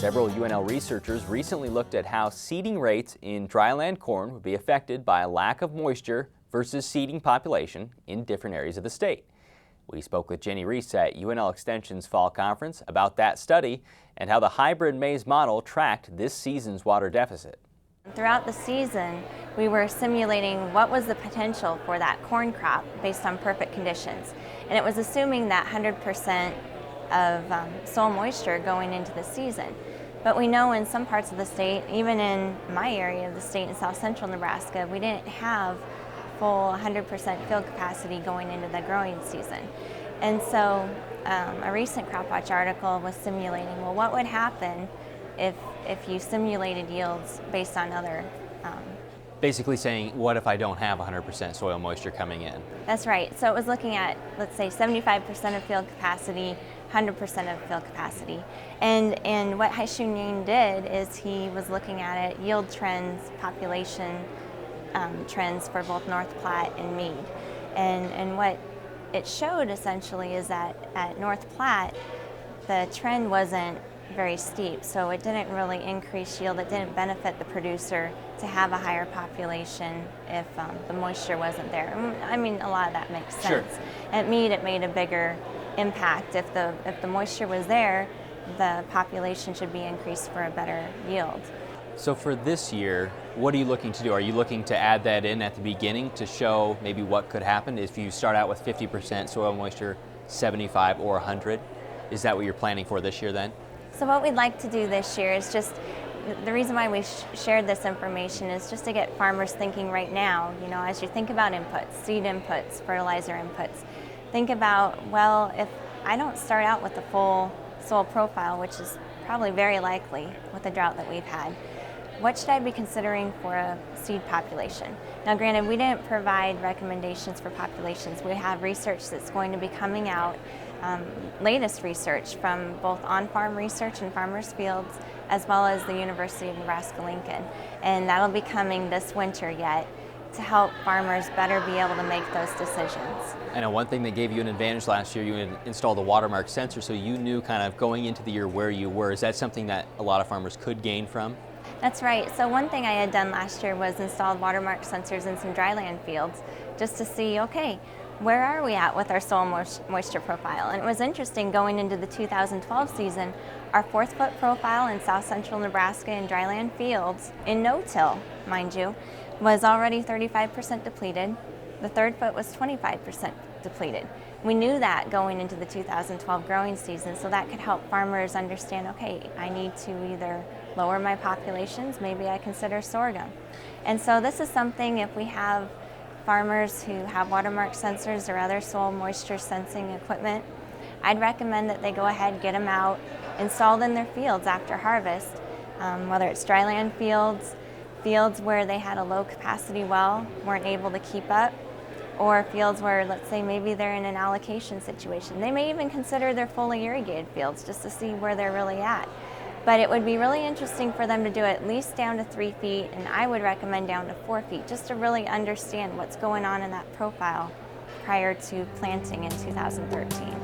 Several UNL researchers recently looked at how seeding rates in dryland corn would be affected by a lack of moisture versus seeding population in different areas of the state. We spoke with Rees at UNL Extension's fall conference about that study and how the hybrid maize model tracked this season's water deficit. Throughout the season, we were simulating what was the potential for that corn crop based on perfect conditions. And it was assuming that 100% of soil moisture going into the season. But we know in some parts of the state, even in my area of the state in south central Nebraska, we didn't have full 100% field capacity going into the growing season. And so a recent Crop Watch article was simulating, well, what would happen if you simulated yields based on other Basically saying, what if I don't have 100% soil moisture coming in? That's right. So it was looking at, let's say, 75% of field capacity, 100% of field capacity. And what Haishun did is he was looking at it, yield trends, population trends for both North Platte and Meade. And what it showed essentially is that at North Platte, the trend wasn't very steep, so it didn't really increase yield. It didn't benefit the producer to have a higher population if the moisture wasn't there. I mean, a lot of that makes sense. Sure. At Meade, it made a bigger impact. If the moisture was there, the population should be increased for a better yield. So for this year, what are you looking to do? Are you looking to add that in at the beginning to show maybe what could happen if you start out with 50% soil moisture, 75 or 100? Is that what you're planning for this year then? So what we'd like to do this year is just, the reason why we shared this information is just to get farmers thinking right now, you know, as you think about inputs, seed inputs, fertilizer inputs, think about, well, if I don't start out with the full soil profile, which is probably very likely with the drought that we've had, what should I be considering for a seed population? Now granted, we didn't provide recommendations for populations. We have research that's going to be coming out, latest research from both on-farm research in farmers' fields as well as the University of Nebraska-Lincoln. And that'll be coming this winter yet to help farmers better be able to make those decisions. I know one thing that gave you an advantage last year, you installed a watermark sensor, so you knew kind of going into the year where you were. Is that something that a lot of farmers could gain from? That's right. So one thing I had done last year was installed watermark sensors in some dryland fields just to see, okay, where are we at with our soil moisture profile? And it was interesting going into the 2012 season, our 4th foot profile in south central Nebraska in dryland fields, in no-till, mind you, was already 35% depleted. The 3rd foot was 25% depleted. We knew that going into the 2012 growing season, so that could help farmers understand, okay, I need to either lower my populations, maybe I consider sorghum. And so this is something, if we have farmers who have watermark sensors or other soil moisture sensing equipment, I'd recommend that they go ahead, get them out, installed in their fields after harvest, whether it's dryland fields, fields where they had a low capacity well, weren't able to keep up, or fields where, let's say, maybe they're in an allocation situation. They may even consider their fully irrigated fields just to see where they're really at. But it would be really interesting for them to do at least down to 3 feet, and I would recommend down to 4 feet, just to really understand what's going on in that profile prior to planting in 2013.